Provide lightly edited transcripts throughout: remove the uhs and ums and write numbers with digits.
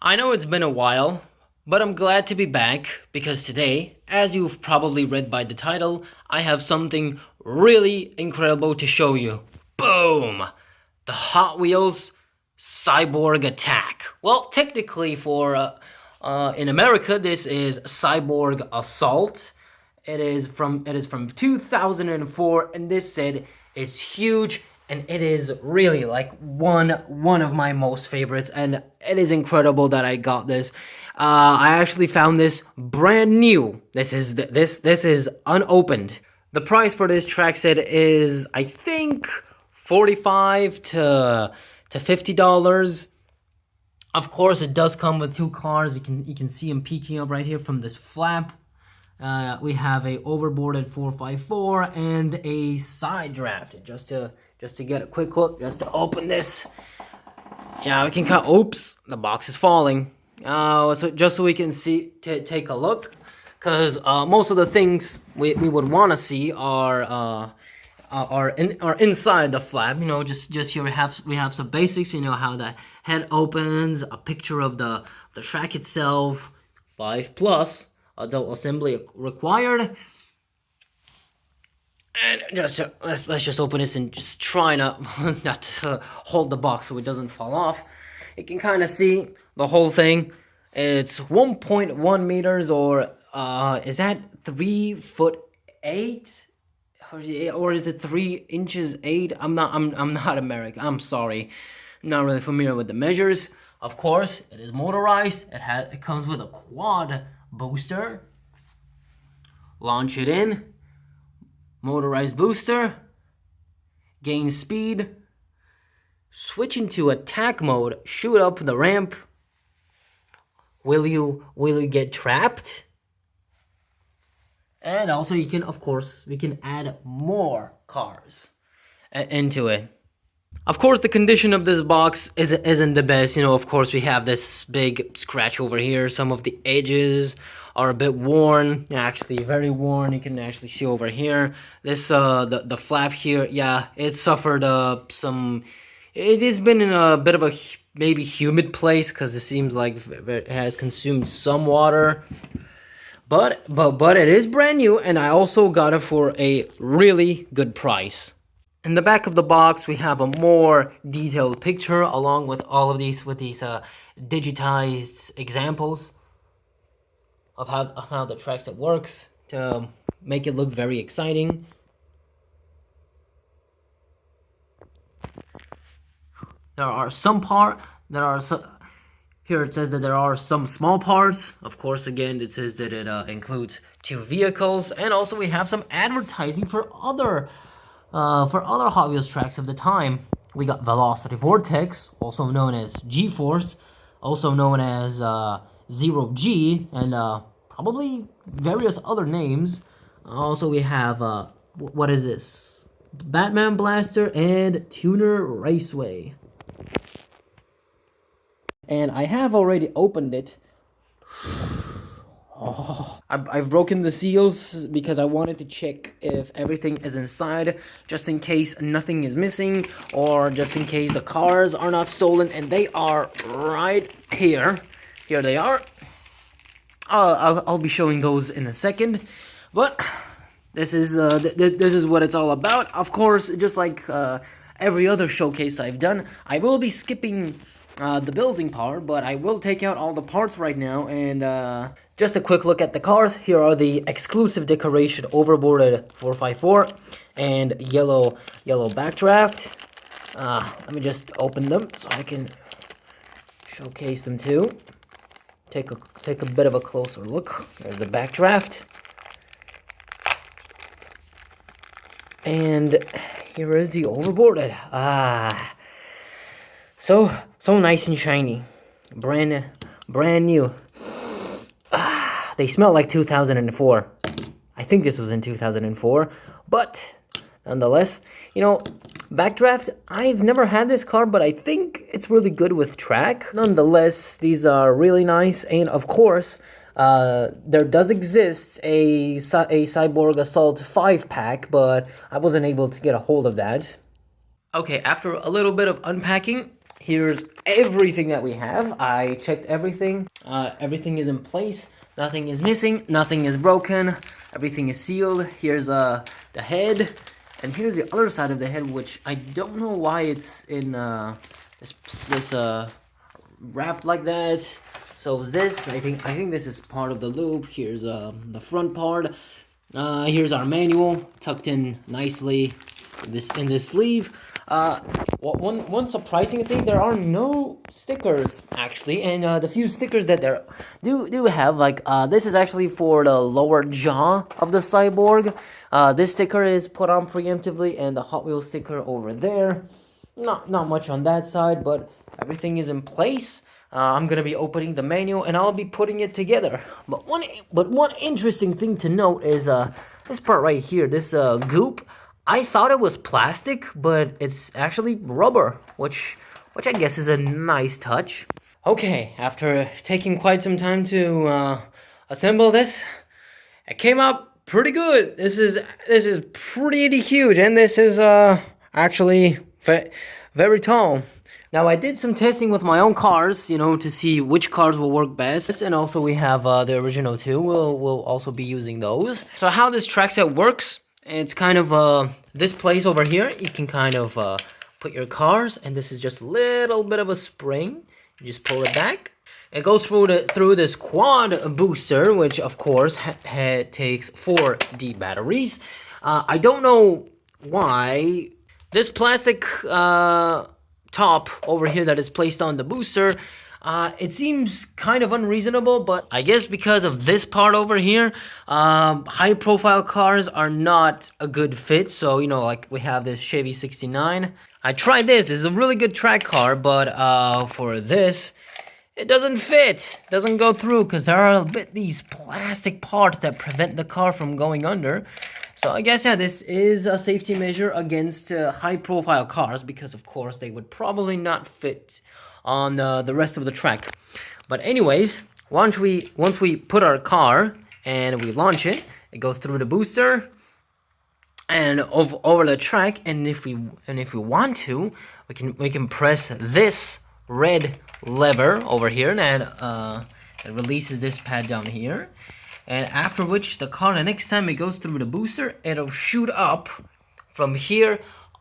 I know it's been a while, but I'm glad to be back because today, as you've probably read by the title, I have something really incredible to show you. Boom! The Hot Wheels Cyborg Attack. Well, technically in America, this is Cyborg Assault. It is from 2004, and this set is huge, and it is really like one of my most favorites, and it is incredible that I got this. I actually found this brand new. This is unopened. The price for this track set is, I think, $45 to $50. Of course, it does come with two cars. You can see them peeking up right here from this flap. We have a overboarded 4x4 and a side draft. Just to get a quick look, just to open this. Yeah, we can cut. Oops, the box is falling. So just so we can see, take a look, because most of the things we would want to see are inside the flap. You know, just here we have some basics. You know how the head opens, a picture of the track itself, 5+ adult assembly required. And let's just open this and just try not to hold the box so it doesn't fall off. You can kind of see the whole thing. It's 1.1 meters, or is that 3'8", or is it 3 inches 8? I'm not American. I'm sorry. I'm not really familiar with the measures. Of course, it is motorized. It comes with a quad booster. Launch it in. Motorized booster. Gain speed. Switch into attack mode. Shoot up the ramp. Will you get trapped? And also we can add more cars into it. Of course, the condition of this box isn't the best. You know, of course, we have this big scratch over here. Some of the edges are a bit worn, actually very worn. You can actually see over here. This the flap here, yeah, it suffered some. It has been in a bit of a maybe humid place, because it seems like it has consumed some water. But it is brand new, and I also got it for a really good price. In the back of the box, we have a more detailed picture along with all of these digitized examples of how the track set works to make it look very exciting. Here it says that there are some small parts. Of course, again, it says that it includes 2 vehicles, and also we have some advertising for other Hot Wheels tracks of the time. We got Velocity Vortex, also known as G-Force, also known as Zero G, and probably various other names. Also, we have what is this? Batman Blaster and Tuner Raceway. And I have already opened it. Oh, I've broken the seals because I wanted to check if everything is inside, just in case nothing is missing, or just in case the cars are not stolen, and they are right here. Here they are. I'll be showing those in a second, but this is what it's all about. Of course, just like every other showcase I've done, I will be skipping the building part, but I will take out all the parts right now. And just a quick look at the cars. Here are the exclusive decoration overboarded 4x4 and yellow backdraft. Let me just open them so I can showcase them too. Take a bit of a closer look. There's the backdraft. And here is the overboarded. So nice and shiny. Brand new. They smell like 2004. I think this was in 2004. But nonetheless, you know, backdraft, I've never had this car, but I think it's really good with track. Nonetheless, these are really nice. And of course, there does exist a Cyborg Assault 5-pack, but I wasn't able to get a hold of that. Okay, after a little bit of unpacking, here's everything that we have. I checked everything. Everything is in place. Nothing is missing. Nothing is broken. Everything is sealed. Here's the head, and here's the other side of the head, which I don't know why it's in this wrapped like that. So this, I think this is part of the loop. Here's the front part. Here's our manual tucked in nicely in this sleeve. One surprising thing, there are no stickers actually, and the few stickers that there do have, like this is actually for the lower jaw of the Cyborg. This sticker is put on preemptively, and the Hot Wheels sticker over there. Not much on that side, but everything is in place. I'm gonna be opening the manual and I'll be putting it together. But one interesting thing to note is this part right here, this goop. I thought it was plastic, but it's actually rubber, which I guess is a nice touch. Okay, after taking quite some time to assemble this, it came out pretty good. This is pretty huge, and this is actually very tall. Now, I did some testing with my own cars, you know, to see which cars will work best. And also we have the original two. We'll also be using those. So how this track set works, it's kind of this place over here. You can kind of put your cars, and this is just a little bit of a spring. You just pull it back. It goes through this quad booster, which of course takes 4 D batteries. I don't know why this plastic top over here that is placed on the booster, it seems kind of unreasonable, but I guess because of this part over here, high profile cars are not a good fit. So, you know, like we have this Chevy 69. I tried this, it's a really good track car, but for this, it doesn't fit, doesn't go through, because there are a bit these plastic parts that prevent the car from going under. So I guess, yeah, this is a safety measure against high-profile cars, because of course they would probably not fit on the rest of the track. But anyways, once we put our car and we launch it, it goes through the booster and over the track. And if we want to, we can press this red lever over here, and it releases this pad down here. And after which, the car, the next time it goes through the booster, it'll shoot up from here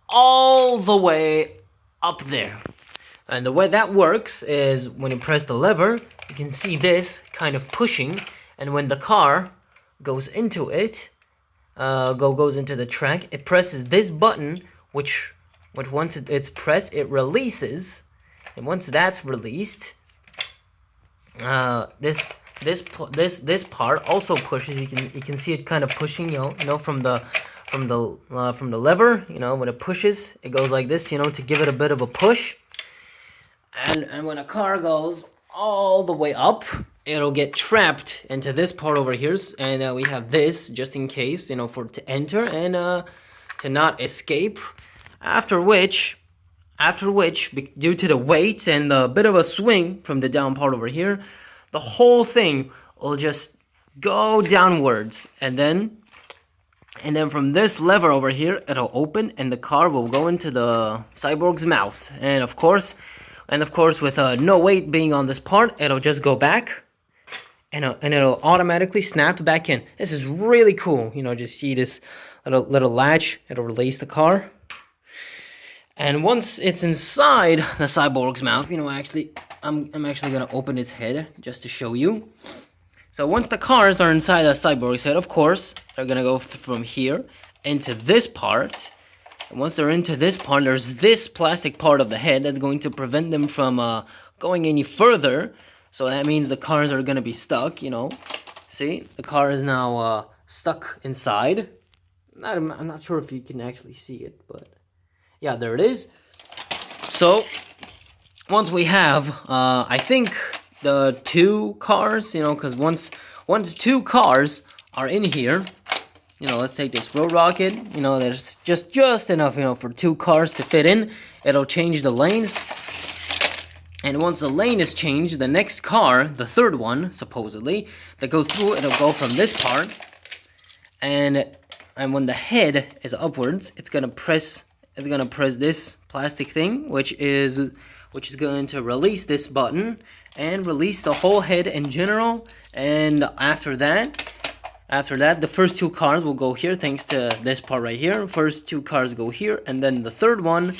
all the way up there. And the way that works is when you press the lever, you can see this kind of pushing. And when the car goes into it, goes into the track, it presses this button, which once it's pressed, it releases. And once that's released, this part also pushes. You can see it kind of pushing, you know, from the lever. You know, when it pushes, it goes like this, you know, to give it a bit of a push. And when a car goes all the way up, it'll get trapped into this part over here. And we have this just in case, you know, to enter and to not escape. After which, due to the weight and the bit of a swing from the down part over here, the whole thing will just go downwards, and then from this lever over here, it'll open, and the car will go into the Cyborg's mouth. And of course, with no weight being on this part, it'll just go back, and it'll automatically snap back in. This is really cool. You know, just see this little latch. It'll release the car. And once it's inside the Cyborg's mouth, you know, I'm actually gonna open its head just to show you. So once the cars are inside the Cyborg's head, of course, they're gonna go from here into this part. And once they're into this part, there's this plastic part of the head that's going to prevent them from going any further. So that means the cars are gonna be stuck, you know. See, the car is now stuck inside. I'm not sure if you can actually see it, but yeah, there it is. So once we have, I think, the 2 cars, you know, because once 2 cars are in here, you know, let's take this Road Rocket, you know, there's just enough, you know, for 2 cars to fit in. It'll change the lanes. And once the lane is changed, the next car, the 3rd one, supposedly, that goes through, it'll go from this part. And when the head is upwards, it's gonna press this plastic thing, which is which is going to release this button and release the whole head in general. And after that, the first two cars will go here thanks to this part right here. First two cars go here, and then the third one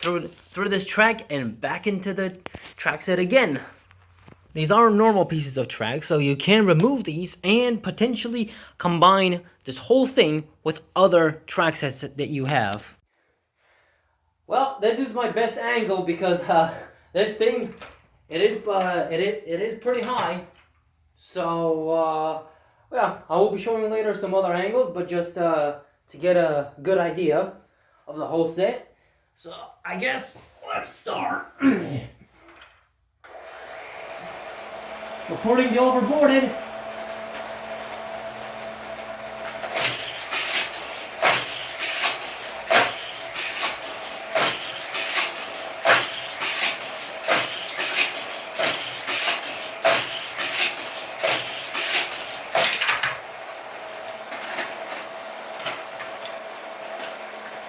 through this track and back into the track set again. These are normal pieces of track, so you can remove these and potentially combine this whole thing with other track sets that you have. Well, this is my best angle because this thing, it is pretty high. So yeah, I will be showing later some other angles, but just to get a good idea of the whole set. So I guess let's start. Reporting the overboarded.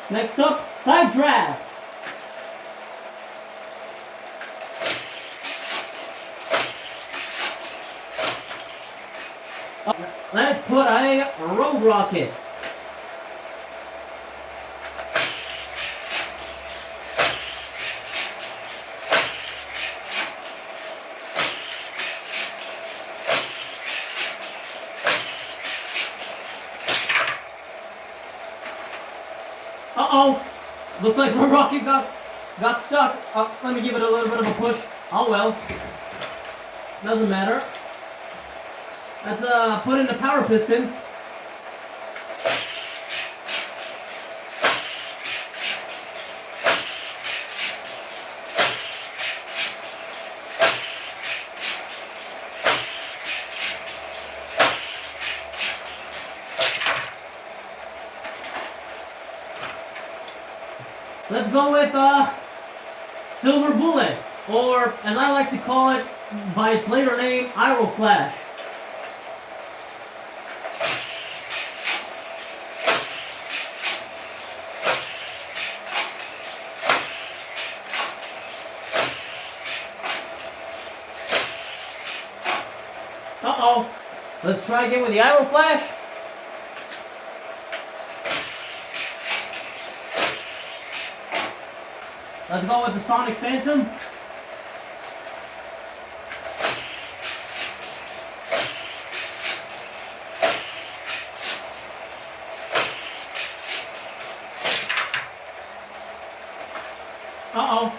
Next up, side draft. Let's put a road rocket. Uh-oh. Looks like my rocket got stuck. Let me give it a little bit of a push. Oh well. Doesn't matter. Let's put in the power pistons. Let's go with Silver Bullet, or as I like to call it by its later name, Aero Flash. Uh-oh. Let's try again with the Aero Flash. Let's go with the Sonic Phantom. Uh-oh.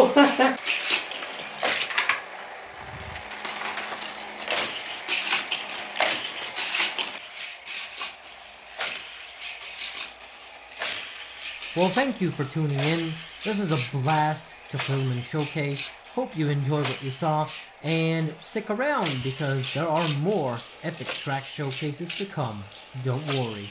go! Well, thank you for tuning in. This is a blast to film and showcase. Hope you enjoyed what you saw, and stick around because there are more epic track showcases to come. Don't worry.